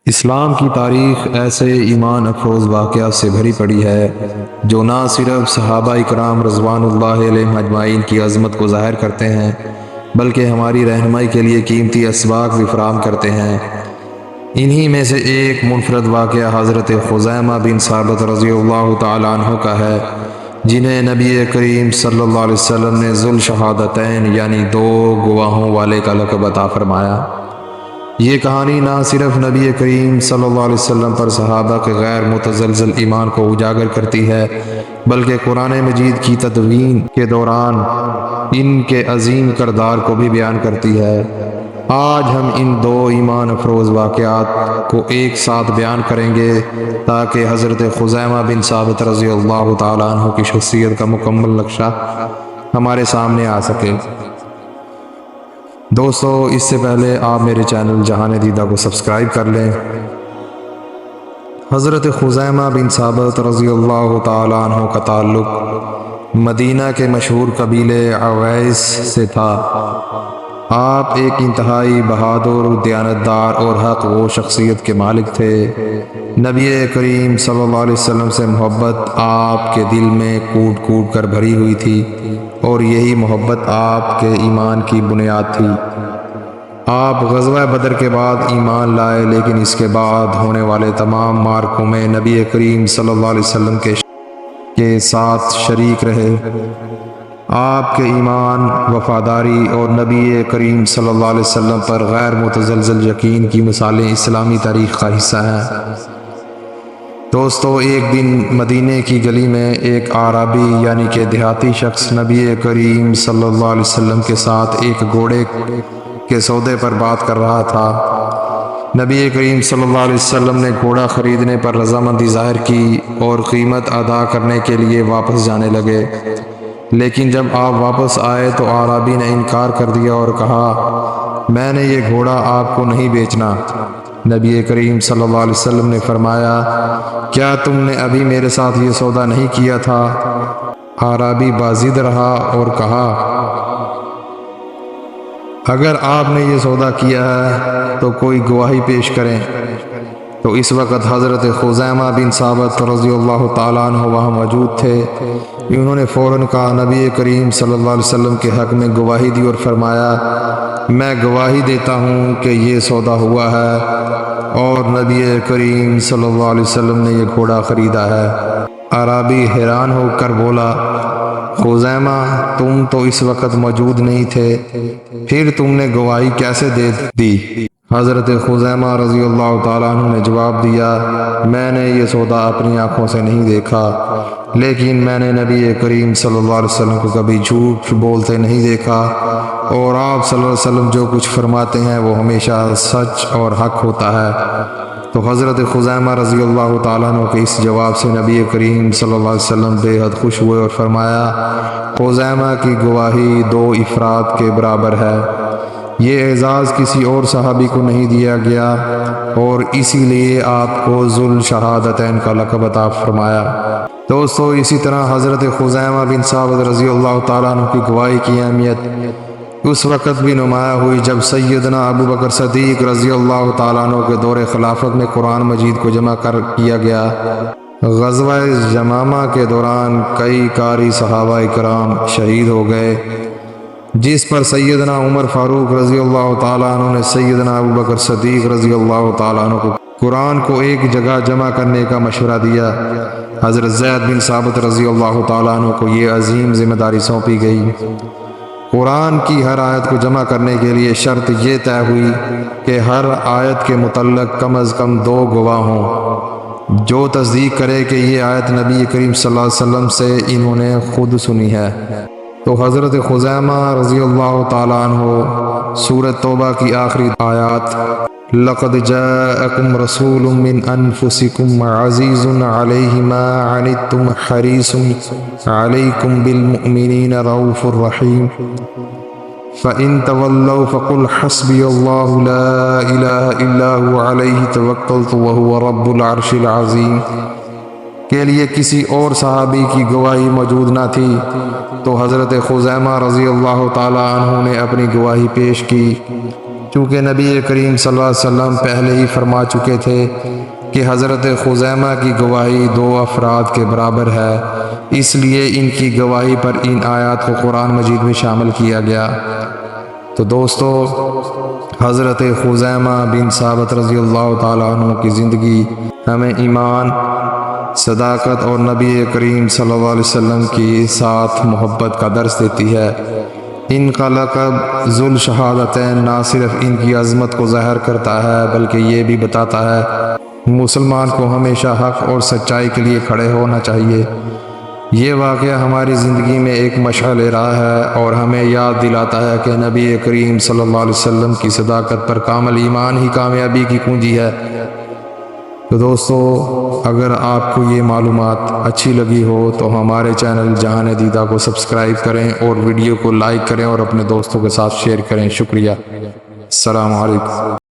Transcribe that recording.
اسلام کی تاریخ ایسے ایمان افروز واقعات سے بھری پڑی ہے جو نہ صرف صحابہ اکرام رضوان اللہ علیہم اجمعین کی عظمت کو ظاہر کرتے ہیں بلکہ ہماری رہنمائی کے لیے قیمتی اسباق بھی فراہم کرتے ہیں۔ انہی میں سے ایک منفرد واقعہ حضرت خزیمہ بن ثابت رضی اللہ تعالیٰ عنہ کا ہے، جنہیں نبی کریم صلی اللہ علیہ وسلم نے ذو الشہادتین یعنی دو گواہوں والے کا لقب عطا فرمایا۔ یہ کہانی نہ صرف نبی کریم صلی اللہ علیہ وسلم پر صحابہ کے غیر متزلزل ایمان کو اجاگر کرتی ہے بلکہ قرآن مجید کی تدوین کے دوران ان کے عظیم کردار کو بھی بیان کرتی ہے۔ آج ہم ان دو ایمان افروز واقعات کو ایک ساتھ بیان کریں گے تاکہ حضرت خزیمہ بن ثابت رضی اللہ تعالیٰ عنہ کی شخصیت کا مکمل نقشہ ہمارے سامنے آ سکے۔ دوستو، اس سے پہلے آپ میرے چینل جہان دیدہ کو سبسکرائب کر لیں۔ حضرت خزیمہ بن ثابت رضی اللہ تعالیٰ عنہ کا تعلق مدینہ کے مشہور قبیلے اویس سے تھا۔ آپ ایک انتہائی بہادر، دیانتدار اور حق و شخصیت کے مالک تھے۔ نبی کریم صلی اللہ علیہ وسلم سے محبت آپ کے دل میں کوٹ کوٹ کر بھری ہوئی تھی اور یہی محبت آپ کے ایمان کی بنیاد تھی۔ آپ غزوہ بدر کے بعد ایمان لائے، لیکن اس کے بعد ہونے والے تمام معرکوں میں نبی کریم صلی اللہ علیہ وسلم کے ساتھ شریک رہے۔ آپ کے ایمان، وفاداری اور نبی کریم صلی اللہ علیہ وسلم پر غیر متزلزل یقین کی مثالیں اسلامی تاریخ کا حصہ ہیں۔ دوستو، ایک دن مدینے کی گلی میں ایک اعرابی یعنی کہ دیہاتی شخص نبی کریم صلی اللہ علیہ وسلم کے ساتھ ایک گھوڑے کے سودے پر بات کر رہا تھا۔ نبی کریم صلی اللہ علیہ وسلم نے گھوڑا خریدنے پر رضامندی ظاہر کی اور قیمت ادا کرنے کے لیے واپس جانے لگے، لیکن جب آپ واپس آئے تو اعرابی نے انکار کر دیا اور کہا، میں نے یہ گھوڑا آپ کو نہیں بیچنا۔ نبی کریم صلی اللہ علیہ وسلم نے فرمایا، کیا تم نے ابھی میرے ساتھ یہ سودا نہیں کیا تھا؟ اعرابی بازید رہا اور کہا، اگر آپ نے یہ سودا کیا ہے تو کوئی گواہی پیش کریں۔ تو اس وقت حضرت خزیمہ بن ثابت رضی اللہ تعالیٰ عنہ وہاں موجود تھے۔ انہوں نے فوراً کہا، نبی کریم صلی اللہ علیہ وسلم کے حق میں گواہی دی اور فرمایا، میں گواہی دیتا ہوں کہ یہ سودا ہوا ہے اور نبی کریم صلی اللہ علیہ وسلم نے یہ گھوڑا خریدا ہے۔ اعرابی حیران ہو کر بولا، خزیمہ، تم تو اس وقت موجود نہیں تھے، پھر تم نے گواہی کیسے دے دی؟ حضرت خزیمہ رضی اللہ تعالیٰ عنہ نے جواب دیا، میں نے یہ سودا اپنی آنکھوں سے نہیں دیکھا، لیکن میں نے نبی کریم صلی اللہ علیہ وسلم کو کبھی جھوٹ بولتے نہیں دیکھا، اور آپ صلی اللہ علیہ وسلم جو کچھ فرماتے ہیں وہ ہمیشہ سچ اور حق ہوتا ہے۔ تو حضرت خزیمہ رضی اللہ تعالیٰ عنہ کے اس جواب سے نبی کریم صلی اللہ علیہ وسلم بے حد خوش ہوئے اور فرمایا، خزیمہ کی گواہی دو افراد کے برابر ہے۔ یہ اعزاز کسی اور صحابی کو نہیں دیا گیا اور اسی لیے آپ کو ذو الشہادتین کا لقب عطا فرمایا۔ دوستو، اسی طرح حضرت خزیمہ بن ثابت رضی اللہ تعالیٰ عنہ کی گواہی کی اہمیت اس وقت بھی نمایاں ہوئی جب سیدنا ابو بکر صدیق رضی اللہ تعالیٰ عنہ کے دور خلافت میں قرآن مجید کو جمع کیا گیا۔ غزوہ یمامہ کے دوران کئی قاری صحابہ اکرام شہید ہو گئے، جس پر سیدنا عمر فاروق رضی اللہ تعالیٰ عنہ نے سیدنا ابو بکر صدیق رضی اللہ تعالیٰ عنہ کو قرآن کو ایک جگہ جمع کرنے کا مشورہ دیا۔ حضرت زید بن ثابت رضی اللہ تعالیٰ عنہ کو یہ عظیم ذمہ داری سونپی گئی۔ قرآن کی ہر آیت کو جمع کرنے کے لیے شرط یہ طے ہوئی کہ ہر آیت کے متعلق کم از کم دو گواہ ہوں جو تصدیق کرے کہ یہ آیت نبی کریم صلی اللہ علیہ وسلم سے انہوں نے خود سنی ہے۔ تو حضرت خزیمہ رضی اللہ تعالیٰ عنہ سورۃ توبہ کی آخری آیات، لَقَدْ جَاءَكُمْ رَسُولٌ مِّنْ أَنفُسِكُمْ عَزِيزٌ عَلَيْهِ مَا عَنِتُّمْ حَرِيصٌ عَلَيْكُمْ بِالْمُؤْمِنِينَ رَءُوفٌ رَحِيمٌ فَإِن تَوَلَّوْا فَقُلْ حَسْبِيَ اللَّهُ لَا إِلَٰهَ إِلَّا هُوَ عَلَيْهِ تَوَكَّلْتُ وَهُوَ رَبُّ الْعَرْشِ الْعَظِيمِ کے لیے کسی اور صحابی کی گواہی موجود نہ تھی، تو حضرت خزیمہ رضی اللہ تعالیٰ عنہ نے اپنی گواہی پیش کی۔ چونکہ نبی کریم صلی اللہ علیہ وسلم پہلے ہی فرما چکے تھے کہ حضرت خزیمہ کی گواہی 2 افراد کے برابر ہے، اس لیے ان کی گواہی پر ان آیات کو قرآن مجید میں شامل کیا گیا۔ تو دوستو، حضرت خزیمہ بن ثابت رضی اللہ تعالیٰ عنہ کی زندگی ہمیں ایمان، صداقت اور نبی کریم صلی اللہ علیہ وسلم کی ساتھ محبت کا درس دیتی ہے۔ ان کا لقب ذو الشہادتین نہ صرف ان کی عظمت کو ظاہر کرتا ہے بلکہ یہ بھی بتاتا ہے مسلمان کو ہمیشہ حق اور سچائی کے لیے کھڑے ہونا چاہیے۔ یہ واقعہ ہماری زندگی میں ایک مشعل راہ ہے اور ہمیں یاد دلاتا ہے کہ نبی کریم صلی اللہ علیہ وسلم کی صداقت پر کامل ایمان ہی کامیابی کی کنجی ہے۔ تو دوستو، اگر آپ کو یہ معلومات اچھی لگی ہو تو ہمارے چینل جہان دیدہ کو سبسکرائب کریں اور ویڈیو کو لائک کریں اور اپنے دوستوں کے ساتھ شیئر کریں۔ شکریہ۔ السلام علیکم۔